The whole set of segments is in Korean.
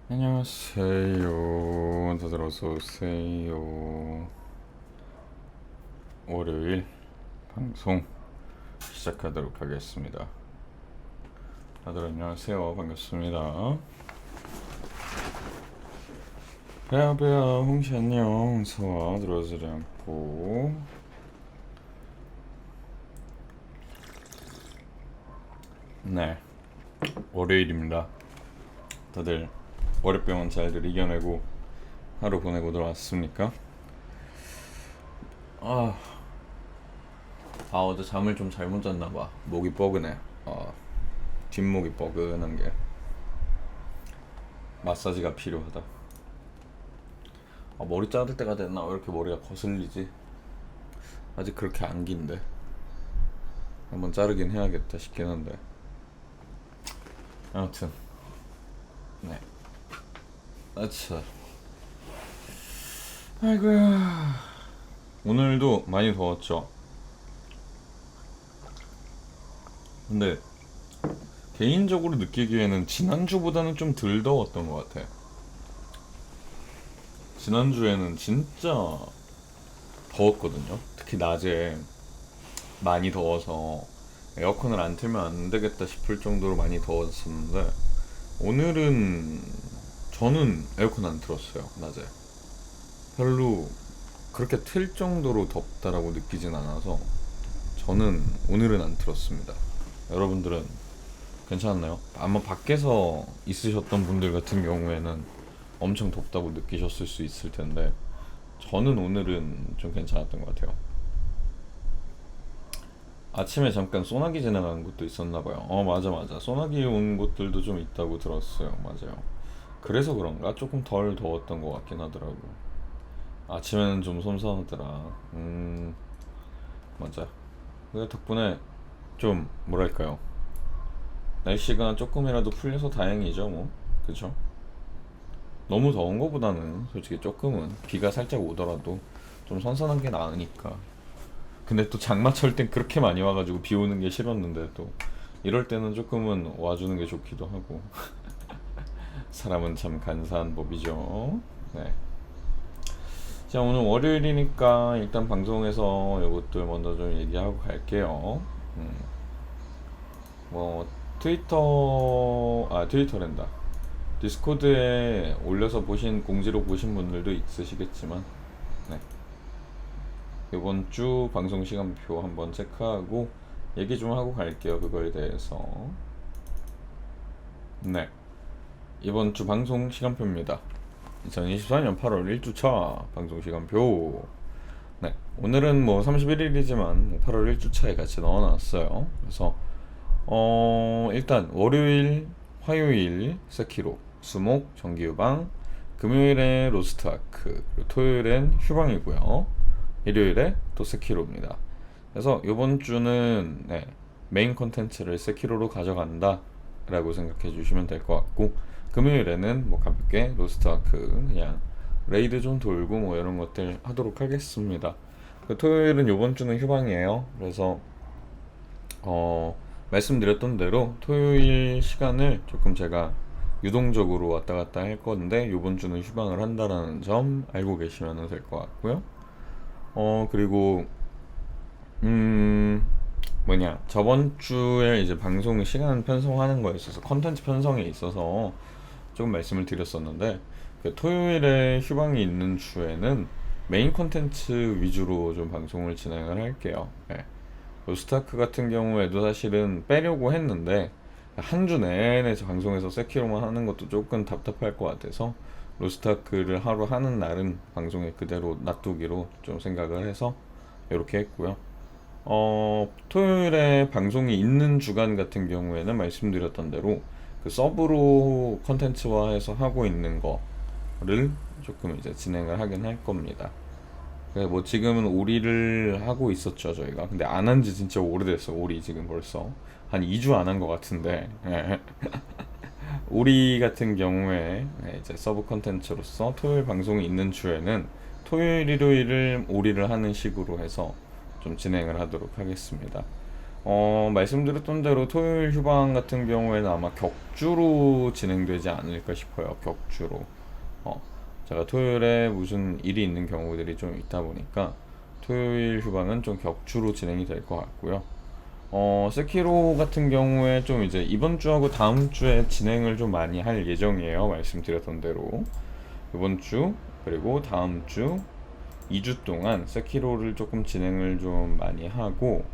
안녕하세요. 다들 어서오세요. 월요일 방송 시작하도록 하겠습니다. 다들 안녕하세요. 반갑습니다. 배아배아 홍시 안녕. 어서와. 들어오지 않고. 네, 월요일입니다. 다들 월요병은 잘들 이겨내고 하루 보내고 들어왔습니까? 아, 어제 잠을 좀 잘못 잤나봐. 목이 뻐근해. 뒷목이 뻐근한 게 마사지가 필요하다. 머리 자를 때가 됐나? 왜 이렇게 머리가 거슬리지? 아직 그렇게 안 긴데 한번 자르긴 해야겠다 싶긴 한데, 아무튼 네. 아차. 아이고야. 오늘도 많이 더웠죠. 근데 개인적으로 느끼기에는 지난주보다는 좀 덜 더웠던 것 같아. 지난주에는 진짜 더웠거든요. 특히 낮에 많이 더워서 에어컨을 안 틀면 안 되겠다 싶을 정도로 많이 더웠었는데, 오늘은 저는 에어컨 안 틀었어요. 낮에 별로 그렇게 틀 정도로 덥다라고 느끼진 않아서 저는 오늘은 안 틀었습니다. 여러분들은 괜찮았나요? 아마 밖에서 있으셨던 분들 같은 경우에는 엄청 덥다고 느끼셨을 수 있을 텐데, 저는 오늘은 좀 괜찮았던 것 같아요. 아침에 잠깐 소나기 지나가는 곳도 있었나 봐요. 맞아 맞아. 소나기 온 곳들도 좀 있다고 들었어요. 맞아요. 그래서 그런가 조금 덜 더웠던 것 같긴 하더라고. 아침에는 좀 선선하더라. 맞아. 그 덕분에 좀 뭐랄까요, 날씨가 조금이라도 풀려서 다행이죠 뭐. 그쵸? 너무 더운 거보다는 솔직히 조금은 비가 살짝 오더라도 좀 선선한 게 나으니까. 근데 또 장마철 땐 그렇게 많이 와가지고 비 오는 게 싫었는데, 또 이럴 때는 조금은 와주는 게 좋기도 하고. 사람은 참 간사한 법이죠. 네. 자, 오늘 월요일이니까 일단 방송에서 이것들 먼저 좀 얘기하고 갈게요. 음, 뭐 트위터랜다. 디스코드에 올려서 보신 공지로 보신 분들도 있으시겠지만, 네. 이번 주 방송 시간표 한번 체크하고 얘기 좀 하고 갈게요. 그거에 대해서. 네. 이번 주 방송 시간표입니다. 2024년 8월 1주차 방송 시간표. 네. 오늘은 뭐 31일이지만 8월 1주차에 같이 넣어놨어요. 그래서 일단 월요일, 화요일 세키로, 수목 정기유방, 금요일에 로스트아크, 그리고 토요일엔 휴방이고요. 일요일에 또 세키로입니다. 그래서 이번 주는 네, 메인 컨텐츠를 세키로로 가져간다 라고 생각해 주시면 될 것 같고, 금요일에는 뭐 가볍게 로스트아크 그냥 레이드 좀 돌고 뭐 이런 것들 하도록 하겠습니다. 그 토요일은 이번 주는 휴방이에요. 그래서 말씀드렸던 대로 토요일 시간을 조금 제가 유동적으로 왔다 갔다 할 건데, 이번 주는 휴방을 한다라는 점 알고 계시면 될 것 같고요. 그리고 저번 주에 이제 방송 시간 편성하는 거에 있어서, 컨텐츠 편성에 있어서 조금 말씀을 드렸었는데, 그 토요일에 휴방이 있는 주에는 메인 컨텐츠 위주로 좀 방송을 진행을 할게요. 네. 로스트아크 같은 경우에도 사실은 빼려고 했는데 한 주 내내 방송에서 세키로만 하는 것도 조금 답답할 것 같아서 로스트아크를 하루 하는 날은 방송에 그대로 놔두기로 좀 생각을 해서 이렇게 했고요. 토요일에 방송이 있는 주간 같은 경우에는 말씀드렸던 대로 그 서브로 컨텐츠화해서 하고 있는 거를 조금 이제 진행을 하긴 할 겁니다. 뭐 지금은 오리를 하고 있었죠 저희가. 근데 안 한 지 진짜 오래됐어. 오리 지금 벌써 한 2주 안 한 것 같은데. 예. 오리 같은 경우에 이제 서브 컨텐츠로서 토요일 방송이 있는 주에는 토요일 일요일을 오리를 하는 식으로 해서 좀 진행을 하도록 하겠습니다. 말씀드렸던 대로 토요일 휴방 같은 경우에는 아마 격주로 진행되지 않을까 싶어요. 격주로. 어, 제가 토요일에 무슨 일이 있는 경우들이 좀 있다 보니까 토요일 휴방은 좀 격주로 진행이 될 것 같고요. 세키로 같은 경우에 좀 이제 이번 주하고 다음 주에 진행을 좀 많이 할 예정이에요. 말씀드렸던 대로. 이번 주, 그리고 다음 주, 2주 동안 세키로를 조금 진행을 좀 많이 하고,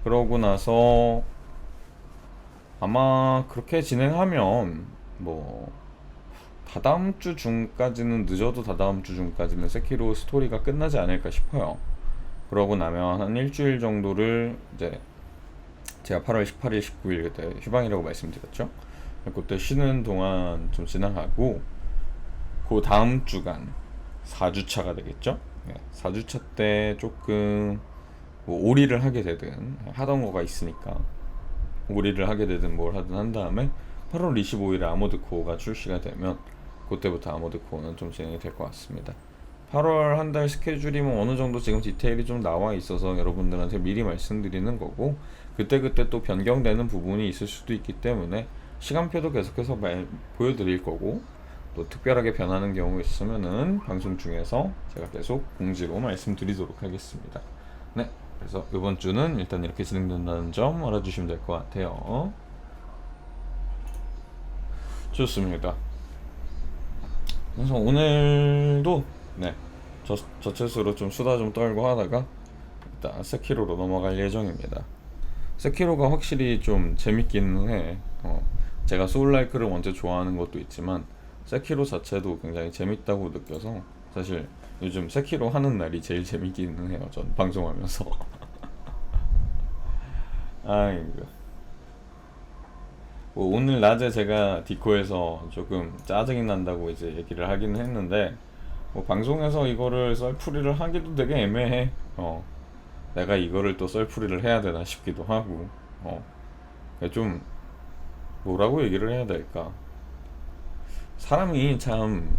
그러고 나서 아마 그렇게 진행하면 뭐 다다음 주 중까지는, 늦어도 다다음 주 중까지는 세키로 스토리가 끝나지 않을까 싶어요. 그러고 나면 한 일주일 정도를 이제 제가 8월 18일, 19일 그때 휴방이라고 말씀드렸죠. 그때 쉬는 동안 좀 지나가고, 그 다음 주간 4주차가 되겠죠. 4주차 때 조금 뭐 오리를 하게 되든 하던 거가 있으니까 오리를 하게 되든 뭘 하든 한 다음에 8월 25일에 아모드 코어가 출시가 되면 그때부터 아모드 코어는 좀 진행이 될 것 같습니다. 8월 한 달 스케줄이 뭐 어느 정도 지금 디테일이 좀 나와 있어서 여러분들한테 미리 말씀드리는 거고, 그때그때 또 변경되는 부분이 있을 수도 있기 때문에 시간표도 계속해서 보여드릴 거고, 또 특별하게 변하는 경우 있으면은 방송 중에서 제가 계속 공지로 말씀드리도록 하겠습니다. 네, 그래서 이번 주는 일단 이렇게 진행된다는 점 알아주시면 될 것 같아요. 좋습니다. 그래서 오늘도 저체스로 좀 수다 좀 떨고 하다가 일단 세키로로 넘어갈 예정입니다. 세키로가 확실히 좀 재밌기는 해. 제가 소울라이크를 먼저 좋아하는 것도 있지만 세키로 자체도 굉장히 재밌다고 느껴서 사실 요즘 세키로 하는 날이 제일 재밌기는 해요. 전 방송하면서. 아이고. 뭐 오늘 낮에 제가 디코에서 조금 짜증이 난다고 이제 얘기를 하기는 했는데, 뭐 방송에서 이거를 썰풀이를 하기도 되게 애매해. 내가 이거를 또 썰풀이를 해야 되나 싶기도 하고, 좀 뭐라고 얘기를 해야 될까. 사람이 참,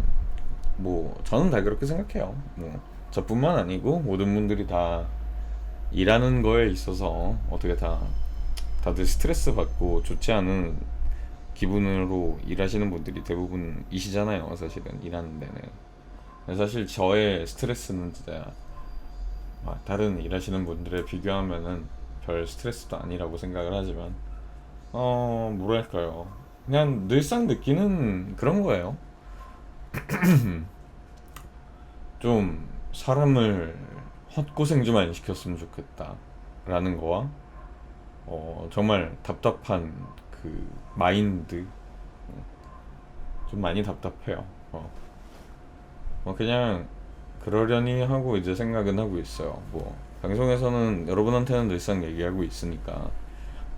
뭐 저는 다 그렇게 생각해요. 뭐 저뿐만 아니고 모든 분들이 다 일하는 거에 있어서 어떻게 다들 스트레스 받고 좋지 않은 기분으로 일하시는 분들이 대부분이시잖아요. 사실은 일하는 데는. 사실 저의 스트레스는 진짜 다른 일하시는 분들에 비교하면은 별 스트레스도 아니라고 생각을 하지만, 뭐랄까요, 그냥 늘상 느끼는 그런 거예요. 좀 사람을 헛고생 좀 안 시켰으면 좋겠다 라는 거와, 정말 답답한 그 마인드, 좀 많이 답답해요. 그냥 그러려니 하고 이제 생각은 하고 있어요. 뭐 방송에서는 여러분한테는 늘상 얘기하고 있으니까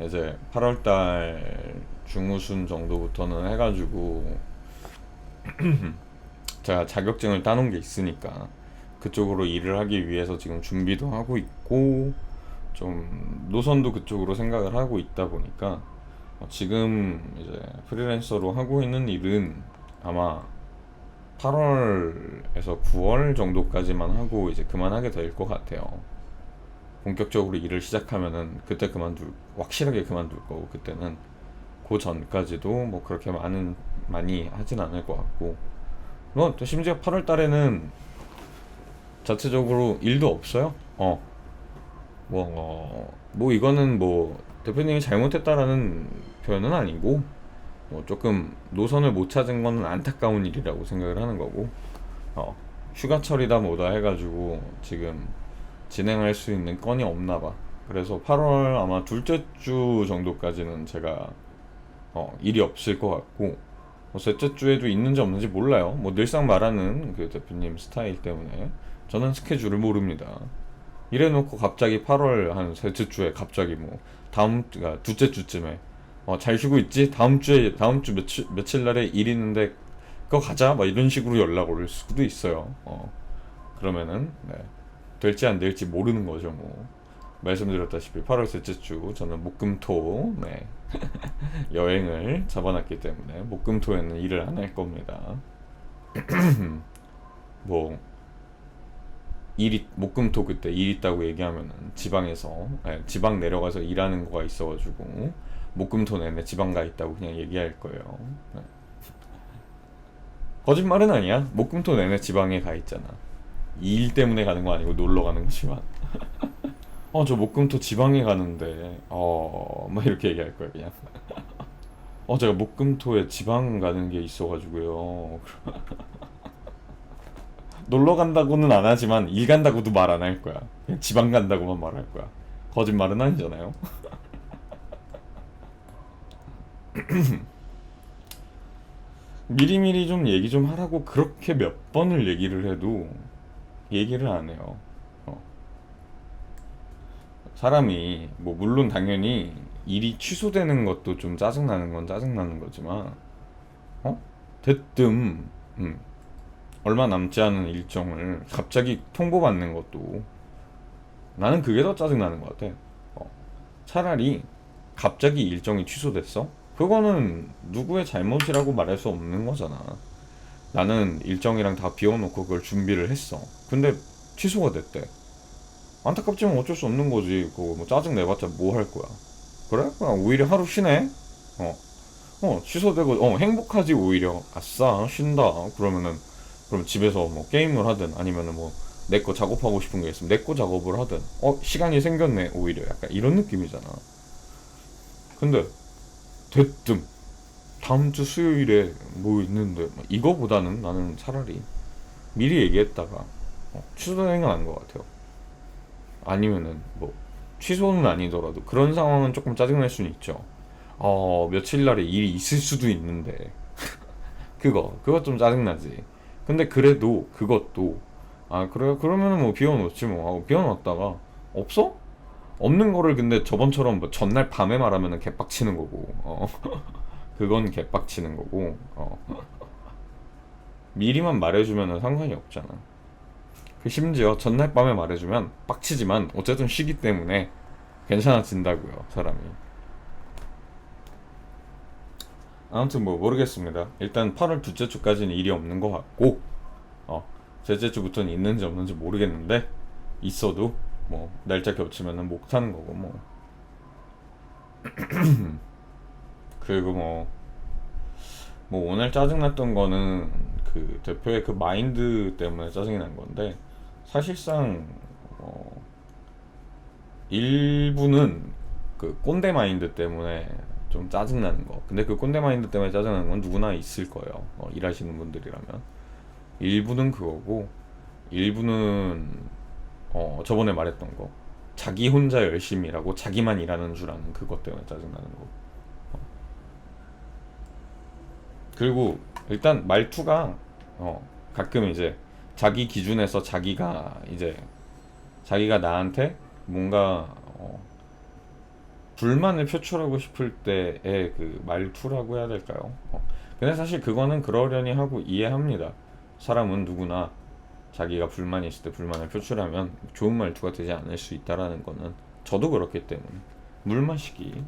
이제 8월달 중후순 정도부터는 해가지고 제가 자격증을 따놓은 게 있으니까 그쪽으로 일을 하기 위해서 지금 준비도 하고 있고, 좀 노선도 그쪽으로 생각을 하고 있다 보니까 지금 이제 프리랜서로 하고 있는 일은 아마 8월에서 9월 정도까지만 하고 이제 그만하게 될 것 같아요. 본격적으로 일을 시작하면은 그때 확실하게 그만둘 거고, 그때는 그 전까지도 뭐 그렇게 많이 하진 않을 것 같고, 뭐 또 심지어 8월 달에는 자체적으로 일도 없어요. 뭐 이거는 뭐 대표님이 잘못했다라는 표현은 아니고, 뭐 조금 노선을 못 찾은 건 안타까운 일이라고 생각을 하는 거고, 휴가철이다 뭐다 해가지고 지금 진행할 수 있는 건이 없나 봐. 그래서 8월 아마 둘째 주 정도까지는 제가 일이 없을 것 같고, 셋째 주에도 있는지 없는지 몰라요. 뭐 늘상 말하는 그 대표님 스타일 때문에 저는 스케줄을 모릅니다. 이래놓고 갑자기 8월 한 셋째 주에 갑자기 뭐 둘째 주쯤에 잘 쉬고 있지? 다음 주 며칠 날에 일 있는데 그거 가자 막 이런 식으로 연락 올 수도 있어요. 그러면은 될지 안 될지 모르는 거죠. 뭐 말씀드렸다시피 8월 셋째 주 저는 목금토 여행을 잡아놨기 때문에 목금토에는 일을 안 할 겁니다. 뭐 일이 목금토 그때 일 있다고 얘기하면은 지방에서 지방 내려가서 일하는 거가 있어가지고 목금토 내내 지방 가 있다고 그냥 얘기할 거예요. 네. 거짓말은 아니야. 목금토 내내 지방에 가 있잖아. 이 일 때문에 가는 거 아니고 놀러 가는 거지만. 저 목금토 지방에 가는데 막 이렇게 얘기할 거야 그냥. 제가 목금토에 지방 가는 게 있어가지고요. 놀러 간다고는 안 하지만 일 간다고도 말 안 할 거야. 그냥 지방 간다고만 말할 거야. 거짓말은 아니잖아요. 미리미리 좀 얘기 좀 하라고 그렇게 몇 번을 얘기를 해도 얘기를 안 해요. 사람이 뭐 물론 당연히 일이 취소되는 것도 좀 짜증나는 건 짜증나는 거지만 대뜸 얼마 남지 않은 일정을 갑자기 통보받는 것도 나는 그게 더 짜증나는 것 같아. 차라리 갑자기 일정이 취소됐어? 그거는 누구의 잘못이라고 말할 수 없는 거잖아. 나는 일정이랑 다 비워놓고 그걸 준비를 했어. 근데 취소가 됐대. 안타깝지만 어쩔 수 없는 거지. 그거 뭐 짜증 내봤자 뭐 할 거야. 그래? 그냥 오히려 하루 쉬네? 취소되고, 행복하지, 오히려. 아싸, 쉰다. 그럼 집에서 뭐 게임을 하든 아니면은 뭐 내 거 작업하고 싶은 게 있으면 내 거 작업을 하든, 시간이 생겼네, 오히려. 약간 이런 느낌이잖아. 근데, 대뜸, 다음 주 수요일에 뭐 있는데, 이거보다는 나는 차라리 미리 얘기했다가, 취소되는 게 나은 것 같아요. 아니면은 뭐 취소는 아니더라도 그런 상황은 조금 짜증날 수는 있죠. 며칠 날에 일이 있을 수도 있는데 그거 좀 짜증나지. 근데 그래도 그것도 그래 그러면은 뭐 비워놓지 뭐 하고 비워놨다가 없어? 없는 거를 근데 저번처럼 뭐 전날 밤에 말하면은 개빡치는 거고 그건 개빡치는 거고 미리만 말해주면은 상관이 없잖아. 그 심지어 전날 밤에 말해주면 빡치지만 어쨌든 쉬기 때문에 괜찮아진다고요, 사람이. 아무튼 뭐 모르겠습니다. 일단 8월 둘째 주까지는 일이 없는 것 같고 셋째 주부터는 있는지 없는지 모르겠는데 있어도 뭐 날짜 겹치면은 못 하는 거고 뭐. 그리고 뭐 오늘 짜증났던 거는 그 대표의 그 마인드 때문에 짜증이 난 건데 사실상 일부는 그 꼰대 마인드 때문에 좀 짜증나는 거. 근데 그 꼰대 마인드 때문에 짜증나는 건 누구나 있을 거예요. 일하시는 분들이라면. 일부는 그거고, 일부는 저번에 말했던 거. 자기 혼자 열심히 일하고 자기만 일하는 줄 아는 그것 때문에 짜증나는 거. 그리고 일단 말투가 가끔 이제 자기 기준에서 자기가 나한테 뭔가 불만을 표출하고 싶을 때의 그 말투라고 해야 될까요? 근데 사실 그거는 그러려니 하고 이해합니다. 사람은 누구나 자기가 불만이 있을 때 불만을 표출하면 좋은 말투가 되지 않을 수 있다라는 거는 저도 그렇기 때문에 물 마시기.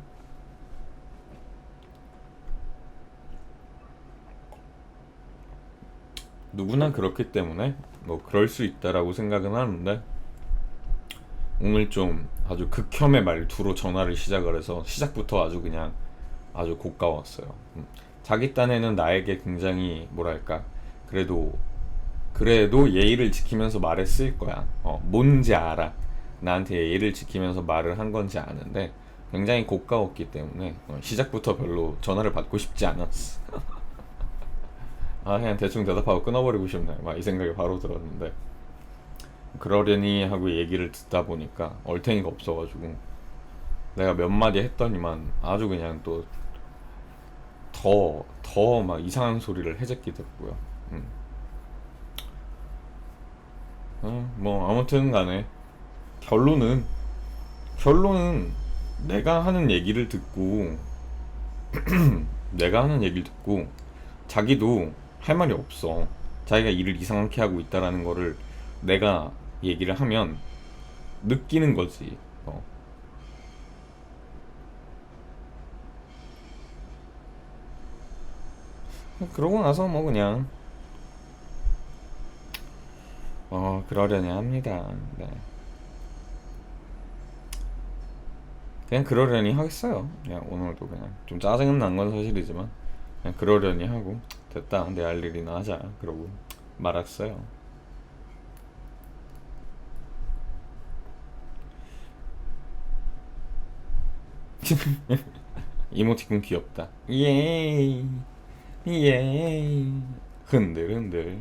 누구나 그렇기 때문에 뭐 그럴 수 있다라고 생각은 하는데 오늘 좀 아주 극혐의 말투로 전화를 시작을 해서 시작부터 아주 그냥 아주 고가웠어요. 자기 딴에는 나에게 굉장히 뭐랄까 그래도 예의를 지키면서 말했을 거야. 뭔지 알아. 나한테 예의를 지키면서 말을 한 건지 아는데 굉장히 고가웠기 때문에 시작부터 별로 전화를 받고 싶지 않았어. 그냥 대충 대답하고 끊어버리고 싶네. 막 이 생각이 바로 들었는데 그러려니 하고 얘기를 듣다 보니까 얼탱이가 없어가지고 내가 몇 마디 했더니만 아주 그냥 또 더 막 이상한 소리를 해제끼 됐고요. 뭐 아무튼 간에 결론은 내가 하는 얘기를 듣고 내가 하는 얘기를 듣고 자기도 할 말이 없어. 자기가 일을 이상하게 하고 있다라는 거를 내가 얘기를 하면 느끼는 거지. 그러고 나서 뭐 그냥 그러려니 합니다. 네. 그냥 그러려니 하겠어요. 그냥 오늘도 그냥 좀 짜증은 난 건 사실이지만 그냥 그러려니 하고 됐다 내 할 일이나 하자 그러고 말았어요. 이모티콘 귀엽다. 예이 예이 흔들흔들.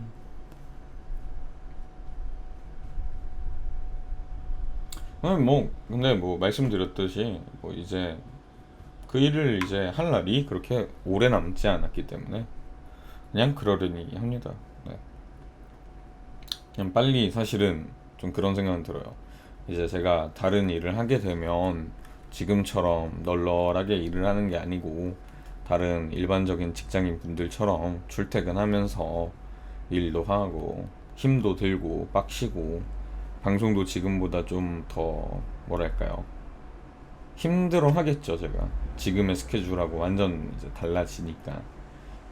아니 뭐 근데 뭐 말씀드렸듯이 뭐 이제 그 일을 이제 할 날이 그렇게 오래 남지 않았기 때문에 그냥 그러려니 합니다. 네. 그냥 빨리 사실은 좀 그런 생각은 들어요. 이제 제가 다른 일을 하게 되면 지금처럼 널널하게 일을 하는 게 아니고 다른 일반적인 직장인 분들처럼 출퇴근하면서 일도 하고 힘도 들고 빡시고 방송도 지금보다 좀 더 뭐랄까요 힘들어 하겠죠. 제가 지금의 스케줄하고 완전 이제 달라지니까.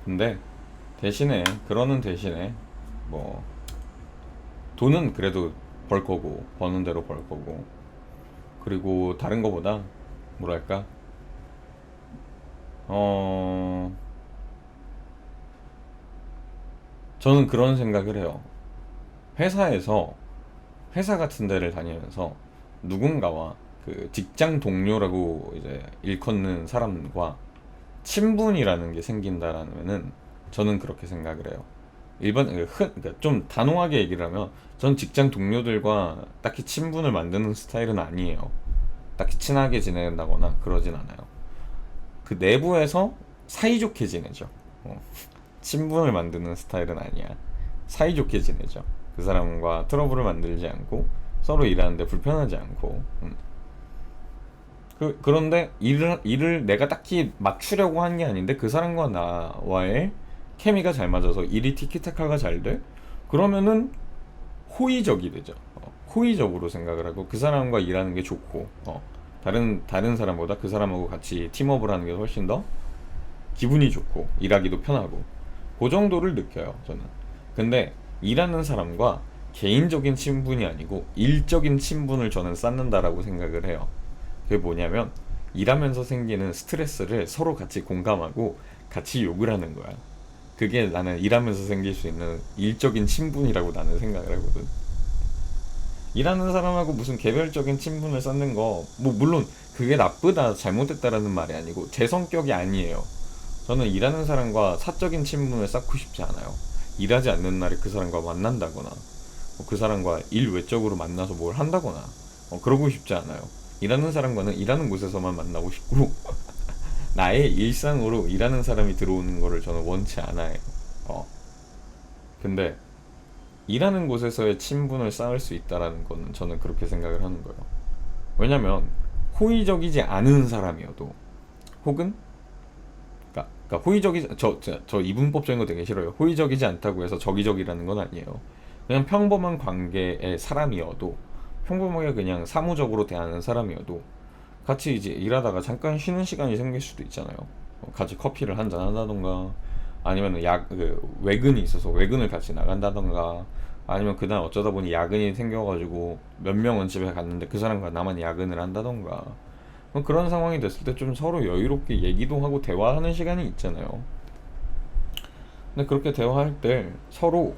근데 대신에 그러는 대신에 뭐 돈은 그래도 벌 거고 버는 대로 벌 거고 그리고 다른 거보다 뭐랄까 어 저는 그런 생각을 해요. 회사에서 회사 같은 데를 다니면서 누군가와 그 직장 동료라고 이제 일컫는 사람과 친분이라는 게 생긴다라면은 저는 그렇게 생각을 해요. 그러니까 좀 단호하게 얘기를 하면 전 직장 동료들과 딱히 친분을 만드는 스타일은 아니에요. 딱히 친하게 지낸다거나 그러진 않아요. 그 내부에서 사이좋게 지내죠. 친분을 만드는 스타일은 아니야. 사이좋게 지내죠. 그 사람과 트러블을 만들지 않고 서로 일하는데 불편하지 않고. 그런데 일을 내가 딱히 맞추려고 한 게 아닌데 그 사람과 나와의 케미가 잘 맞아서 일이 티키타카가 잘 돼? 그러면은 호의적이 되죠. 호의적으로 생각을 하고 그 사람과 일하는 게 좋고 다른 사람보다 그 사람하고 같이 팀업을 하는 게 훨씬 더 기분이 좋고 일하기도 편하고 그 정도를 느껴요 저는. 근데 일하는 사람과 개인적인 친분이 아니고 일적인 친분을 저는 쌓는다라고 생각을 해요. 그게 뭐냐면 일하면서 생기는 스트레스를 서로 같이 공감하고 같이 욕을 하는 거야. 그게 나는 일하면서 생길 수 있는 일적인 친분이라고 나는 생각을 하거든. 일하는 사람하고 무슨 개별적인 친분을 쌓는 거, 뭐 물론 그게 나쁘다 잘못됐다라는 말이 아니고 제 성격이 아니에요. 저는 일하는 사람과 사적인 친분을 쌓고 싶지 않아요. 일하지 않는 날에 그 사람과 만난다거나 그 사람과 일 외적으로 만나서 뭘 한다거나 그러고 싶지 않아요. 일하는 사람과는 일하는 곳에서만 만나고 싶고 나의 일상으로 일하는 사람이 들어오는 거를 저는 원치 않아요. 근데 일하는 곳에서의 친분을 쌓을 수 있다라는 거는 저는 그렇게 생각을 하는 거예요. 왜냐면 호의적이지 않은 사람이어도 혹은 그러니까 호의적이 저 이분법적인 거 되게 싫어요. 호의적이지 않다고 해서 적이적이라는 건 아니에요. 그냥 평범한 관계의 사람이어도 평범하게 그냥 사무적으로 대하는 사람이어도 같이 이제 일하다가 잠깐 쉬는 시간이 생길 수도 있잖아요. 같이 커피를 한잔 한다던가 아니면 외근이 있어서 외근을 같이 나간다던가 아니면 그날 어쩌다 보니 야근이 생겨가지고 몇 명은 집에 갔는데 그 사람과 나만 야근을 한다던가 그런 상황이 됐을 때 좀 서로 여유롭게 얘기도 하고 대화하는 시간이 있잖아요. 근데 그렇게 대화할 때 서로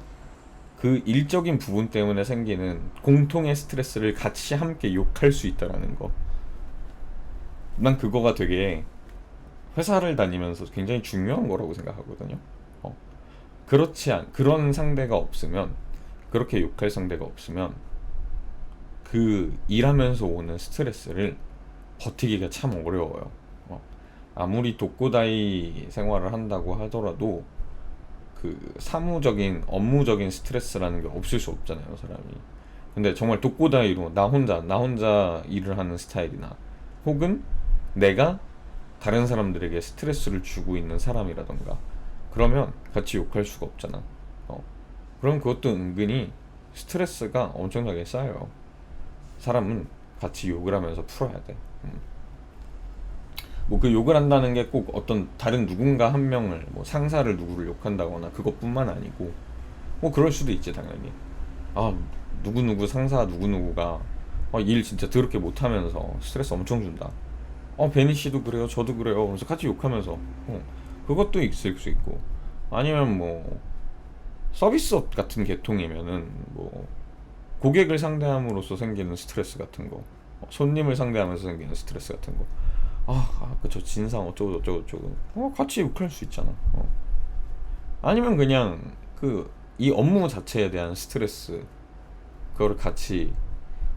그 일적인 부분 때문에 생기는 공통의 스트레스를 같이 함께 욕할 수 있다라는 거. 난 그거가 되게 회사를 다니면서 굉장히 중요한 거라고 생각하거든요. 그런 상대가 없으면, 그렇게 욕할 상대가 없으면 그 일하면서 오는 스트레스를 버티기가 참 어려워요. 아무리 독고다이 생활을 한다고 하더라도 그 사무적인 업무적인 스트레스라는 게 없을 수 없잖아요, 사람이. 근데 정말 독고다이로 나 혼자 일을 하는 스타일이나 혹은 내가 다른 사람들에게 스트레스를 주고 있는 사람이라던가 그러면 같이 욕할 수가 없잖아. 그럼 그것도 은근히 스트레스가 엄청나게 쌓여요. 사람은 같이 욕을 하면서 풀어야 돼. 뭐 그 욕을 한다는 게 꼭 어떤 다른 누군가 한 명을 뭐 상사를 누구를 욕한다거나 그것뿐만 아니고 뭐 그럴 수도 있지 당연히. 아 누구누구 상사 누구누구가 일 진짜 더럽게 못하면서 스트레스 엄청 준다. 베니 씨도 그래요, 저도 그래요. 그래서 같이 욕하면서 그것도 있을 수 있고, 아니면 뭐 서비스업 같은 계통이면은 뭐 고객을 상대함으로써 생기는 스트레스 같은 거, 손님을 상대하면서 생기는 스트레스 같은 거, 그저 진상 어쩌고 저쩌고 저쩌고, 같이 욕할 수 있잖아. 아니면 그냥 그 이 업무 자체에 대한 스트레스, 그거를 같이,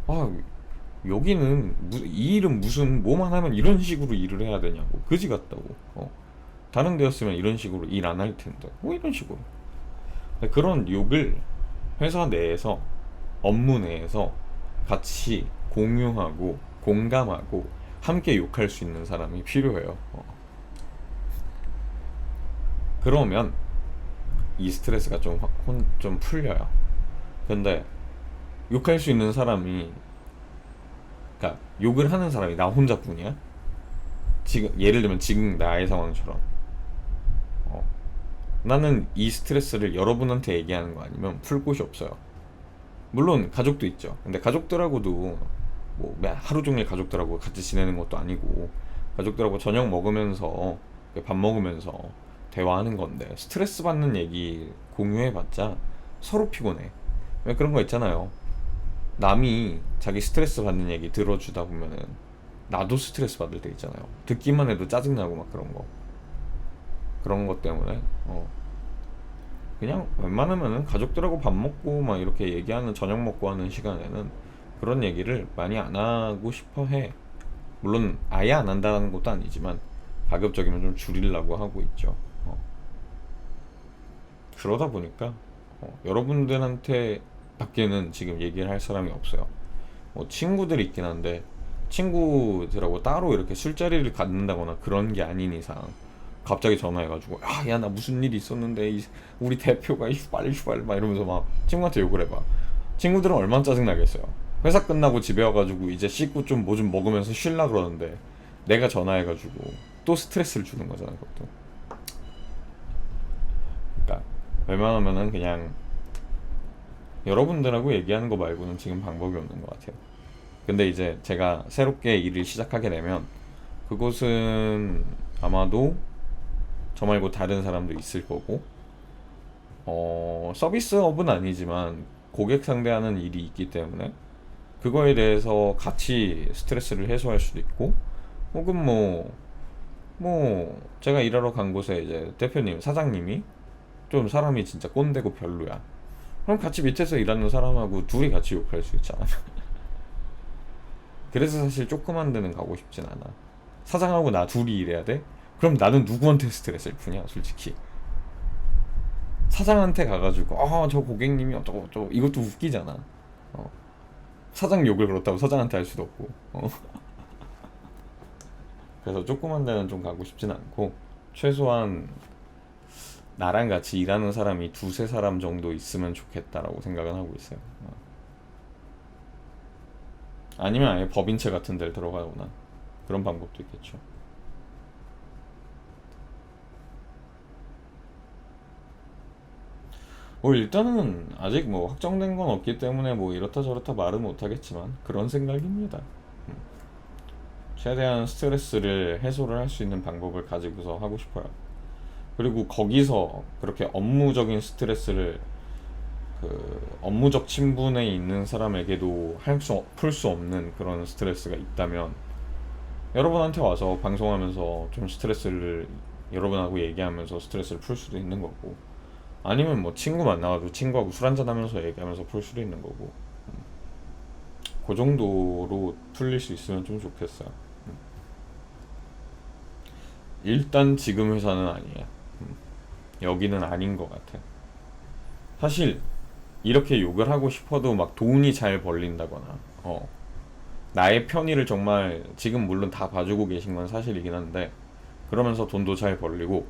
아 여기는 이 일은 무슨 뭐만 하면 이런 식으로 일을 해야 되냐고, 그지 같다고. 다른 데였으면 이런 식으로 일 안 할 텐데 뭐 이런 식으로. 그런 욕을 회사 내에서, 업무 내에서 같이 공유하고 공감하고 함께 욕할 수 있는 사람이 필요해요. 그러면 이 스트레스가 좀 풀려요. 근데 욕할 수 있는 사람이, 그러니까 욕을 하는 사람이 나 혼자뿐이야. 지금 예를 들면 지금 나의 상황처럼, 어, 나는 이 스트레스를 여러분한테 얘기하는 거 아니면 풀 곳이 없어요. 물론 가족도 있죠. 근데 가족들하고도 뭐 하루 종일 가족들하고 같이 지내는 것도 아니고, 가족들하고 저녁 먹으면서 밥 먹으면서 대화하는 건데, 스트레스 받는 얘기 공유해봤자 서로 피곤해. 왜 그런 거 있잖아요. 남이 자기 스트레스 받는 얘기 들어주다 보면은 나도 스트레스 받을 때 있잖아요. 듣기만 해도 짜증나고 막 그런 것 때문에 그냥 웬만하면은 가족들하고 밥 먹고 막 이렇게 얘기하는, 저녁 먹고 하는 시간에는 그런 얘기를 많이 안 하고 싶어 해. 물론 아예 안 한다는 것도 아니지만 가급적이면 좀 줄이려고 하고 있죠. 그러다 보니까 여러분들한테 밖에는 지금 얘기를 할 사람이 없어요. 친구들이 있긴 한데, 친구들하고 따로 이렇게 술자리를 갖는다거나 그런 게 아닌 이상 갑자기 전화해가지고 야 나 무슨 일이 있었는데 우리 대표가 휘발 막 이러면서 막 친구한테 욕을 해봐. 친구들은 얼마나 짜증나겠어요. 회사 끝나고 집에 와가지고 이제 씻고 좀 뭐 좀 먹으면서 쉴라 그러는데 내가 전화해가지고 또 스트레스를 주는 거잖아, 그것도. 그러니까 웬만하면은 그냥 여러분들하고 얘기하는 거 말고는 지금 방법이 없는 것 같아요. 근데 이제 제가 새롭게 일을 시작하게 되면 그곳은 아마도 저 말고 다른 사람도 있을 거고, 서비스업은 아니지만 고객 상대하는 일이 있기 때문에 그거에 대해서 같이 스트레스를 해소할 수도 있고, 혹은 제가 일하러 간 곳에 이제 대표님, 사장님이 좀 사람이 진짜 꼰대고 별로야. 그럼 같이 밑에서 일하는 사람하고 둘이 같이 욕할 수 있잖아. 그래서 사실 조그만 데는 가고 싶진 않아. 사장하고 나 둘이 일해야 돼? 그럼 나는 누구한테 스트레스를 푸냐, 솔직히. 사장한테 가가지고 저 고객님이 어쩌고 저쩌고, 이것도 웃기잖아. 사장 욕을 그렇다고 사장한테 할 수도 없고. 그래서 조그만 데는 좀 가고 싶진 않고, 최소한 나랑 같이 일하는 사람이 두세 사람 정도 있으면 좋겠다라고 생각은 하고 있어요. 아니면 아예 법인체 같은 데를 들어가거나 그런 방법도 있겠죠. 일단은 아직 뭐 확정된 건 없기 때문에 뭐 이렇다 저렇다 말은 못하겠지만 그런 생각입니다. 최대한 스트레스를 해소를 할 수 있는 방법을 가지고서 하고 싶어요. 그리고 거기서 그렇게 업무적인 스트레스를, 그 업무적 친분에 있는 사람에게도 풀 수 없는 그런 스트레스가 있다면 여러분한테 와서 방송하면서 좀 스트레스를, 여러분하고 얘기하면서 스트레스를 풀 수도 있는 거고, 아니면 뭐 친구 만나가지고 친구하고 술 한잔 하면서 얘기하면서 풀 수도 있는 거고, 그 정도로 풀릴 수 있으면 좀 좋겠어요. 일단 지금 회사는 아니야. 여기는 아닌 것 같아. 사실 이렇게 욕을 하고 싶어도 막 돈이 잘 벌린다거나, 나의 편의를 정말, 지금 물론 다 봐주고 계신 건 사실이긴 한데, 그러면서 돈도 잘 벌리고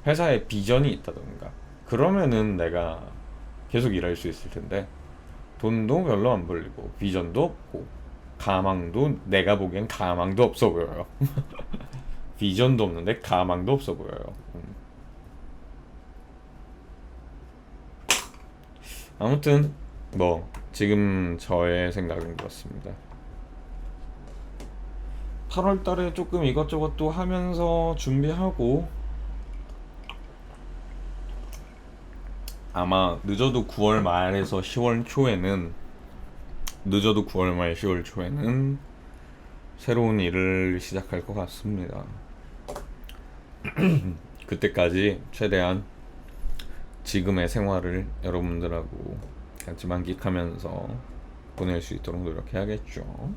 회사에 비전이 있다던가 그러면은 내가 계속 일할 수 있을 텐데, 돈도 별로 안 벌리고 비전도 없고 가망도, 내가 보기엔 가망도 없어 보여요. 비전도 없는데 가망도 없어 보여요. 아무튼 뭐 지금 저의 생각은 그렇습니다. 8월 달에 조금 이것저것 또 하면서 준비하고 아마 늦어도 9월 말에서 10월 초에는 늦어도 9월 말 10월 초에는 새로운 일을 시작할 것 같습니다. 그때까지 최대한 지금의 생활을 여러분들하고 같이 만끽하면서 보낼 수 있도록 노력해야겠죠.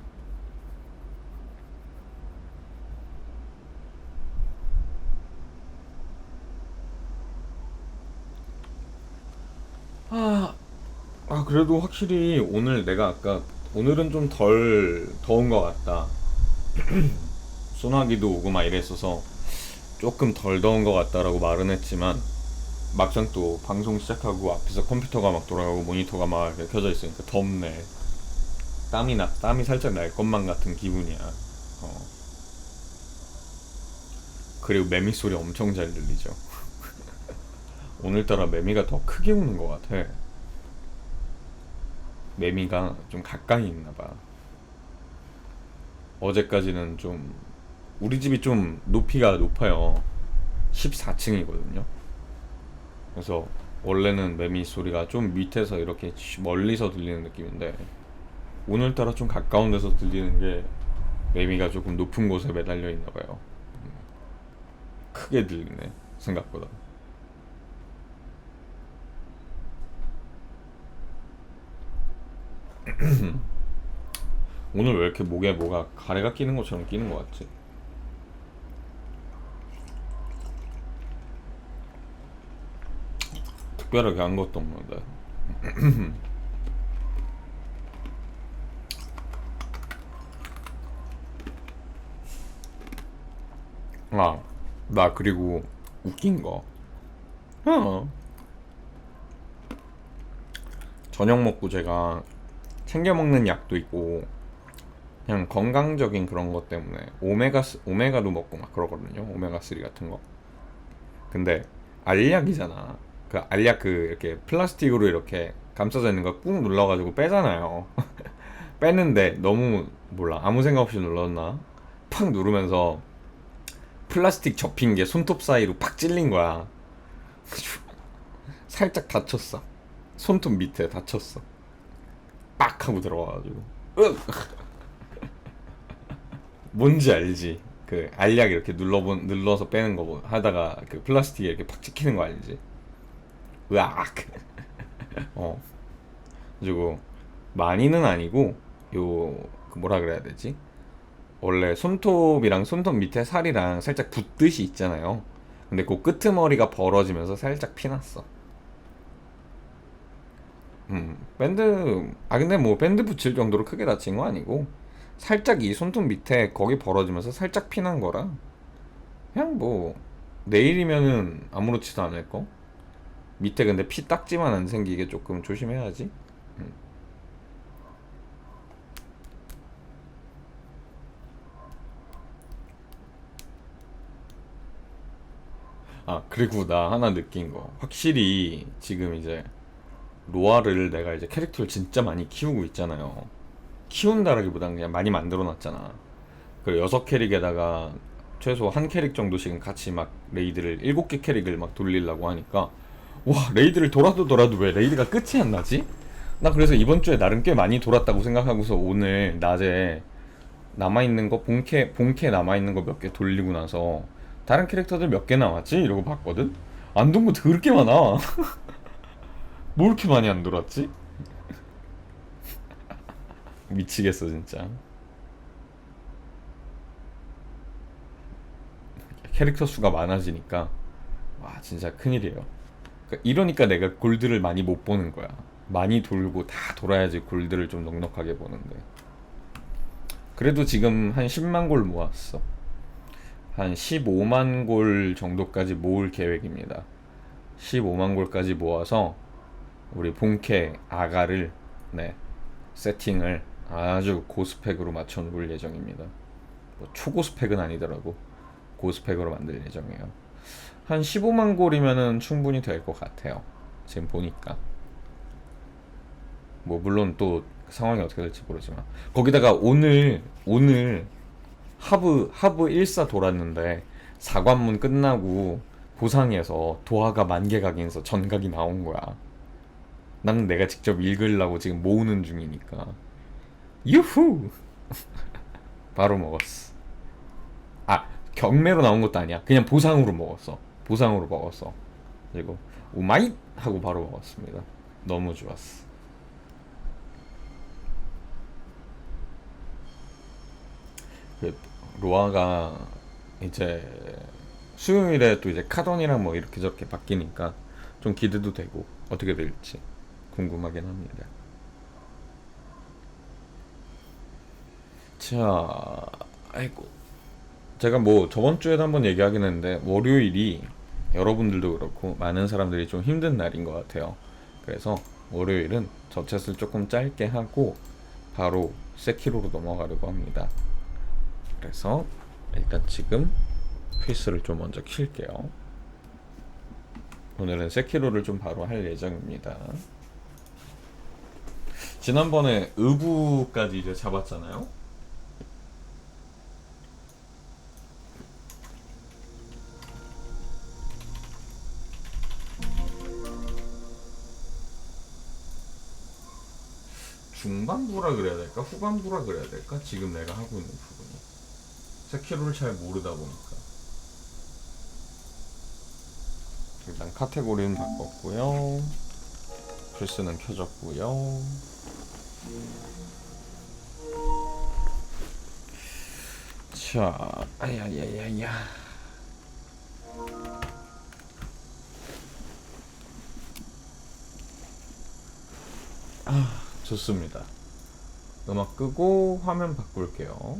그래도 확실히 오늘 내가 아까 오늘은 좀 덜 더운 것 같다. 소나기도 오고 막 이랬어서 조금 덜 더운 것 같다라고 말은 했지만 막상 또 방송 시작하고 앞에서 컴퓨터가 막 돌아가고 모니터가 막 이렇게 켜져 있으니까 덥네. 땀이 살짝 날 것만 같은 기분이야. 그리고 매미 소리 엄청 잘 들리죠. 오늘따라 매미가 더 크게 우는 것 같아. 매미가 좀 가까이 있나 봐. 어제까지는 좀 우리 집이 좀 높이가 높아요. 14층이거든요. 그래서 원래는 매미 소리가 좀 밑에서 이렇게 멀리서 들리는 느낌인데 오늘따라 좀 가까운 데서 들리는 게 매미가 조금 높은 곳에 매달려 있나 봐요. 크게 들리네 생각보다. 오늘 왜 이렇게 목에 뭐가 가래가 끼는 것처럼 끼는 것 같지? 특별하게 한 것도 없는데. 나 그리고 웃긴 거. 어. 저녁 먹고 제가 챙겨 먹는 약도 있고 그냥 건강적인 그런 것 때문에 오메가도 먹고 막 그러거든요. 오메가3 같은 거. 근데 알약이잖아. 그 알약 그 이렇게 플라스틱으로 이렇게 감싸져 있는 거 꾹 눌러가지고 빼잖아요. 빼는데 너무 몰라 아무 생각 없이 눌렀나? 팍 누르면서 플라스틱 접힌 게 손톱 사이로 팍 찔린 거야. 살짝 다쳤어. 손톱 밑에 다쳤어. 빡 하고 들어가가지고. 으! 뭔지 알지? 그 알약 이렇게 눌러서 빼는 거 하다가 그 플라스틱에 이렇게 팍 찍히는 거 알지? 으악. 어. 그리고 많이는 아니고 그 뭐라 그래야 되지? 원래 손톱이랑 손톱 밑에 살이랑 살짝 붙듯이 있잖아요. 근데 그 끄트머리가 벌어지면서 살짝 피났어. 근데 뭐 밴드 붙일 정도로 크게 다친 거 아니고 살짝 이 손톱 밑에 거기 벌어지면서 살짝 피난 거라 그냥 뭐 내일이면은 아무렇지도 않을 거. 밑에 근데 피 딱지만 안 생기게 조금 조심해야지. 음. 그리고 나 하나 느낀 거 확실히 지금 이제 로아를 내가 이제 캐릭터를 진짜 많이 키우고 있잖아요. 키운다라기보단 그냥 많이 만들어 놨잖아. 그리고 6캐릭에다가 최소 한 캐릭 정도씩은 같이 막 레이드를 7개 캐릭을 막 돌리려고 하니까 와 레이드를 돌아도 왜 레이드가 끝이 안 나지? 나 그래서 이번 주에 나름 꽤 많이 돌았다고 생각하고서 오늘 낮에 남아있는 거 본캐 남아있는 거 몇 개 돌리고 나서 다른 캐릭터들 몇 개 남았지? 이러고 봤거든? 안 돈 거 더럽게 많아. 뭐 이렇게 많이 안 돌았지? 미치겠어 진짜. 캐릭터 수가 많아지니까 와 진짜 큰일이에요. 그러니까 이러니까 내가 골드를 많이 못 보는 거야. 많이 돌고 다 돌아야지 골드를 좀 넉넉하게 보는데 그래도 지금 한 10만 골 모았어. 한 15만 골 정도까지 모을 계획입니다. 15만 골까지 모아서 우리 본캐 아가를 네 세팅을 아주 고스펙으로 맞춰 놓을 예정입니다. 뭐 초고스펙은 아니더라고. 고스펙으로 만들 예정이에요. 한 15만 골이면은 충분히 될 것 같아요. 지금 보니까. 뭐 물론 또 상황이 어떻게 될지 모르지만 거기다가 오늘 하부 1사 돌았는데 4관문 끝나고 보상에서 도하가 만개각인서 전각이 나온 거야. 나는 내가 직접 읽으려고 지금 모으는 중이니까 유후 바로 먹었어. 아, 경매로 나온 것도 아니야. 그냥 보상으로 먹었어. 보상으로 먹었어. 그리고 오마이 하고 바로 먹었습니다. 너무 좋았어. 그 로아가 이제 수요일에 또 이제 카돈이랑 뭐 이렇게 저렇게 바뀌니까 좀 기대도 되고 어떻게 될지 궁금하긴 합니다. 자, 아이고, 제가 뭐 저번 주에도 한번 얘기하긴 했는데 월요일이 여러분들도 그렇고 많은 사람들이 좀 힘든 날인 것 같아요. 그래서 월요일은 저챗을 조금 짧게 하고 바로 세키로로 넘어가려고 합니다. 그래서 일단 지금 페이스를 좀 먼저 킬게요. 오늘은 세키로를 좀 바로 할 예정입니다. 지난번에 의부까지 이제 잡았잖아요. 중반부라 그래야 될까? 후반부라 그래야 될까? 지금 내가 하고 있는 부분이 세키로를 잘 모르다 보니까 일단 카테고리는 바꿨고요. 플스는 켜졌고요. 자, 아야야야야. 좋습니다. 음악 끄고 화면 바꿀게요.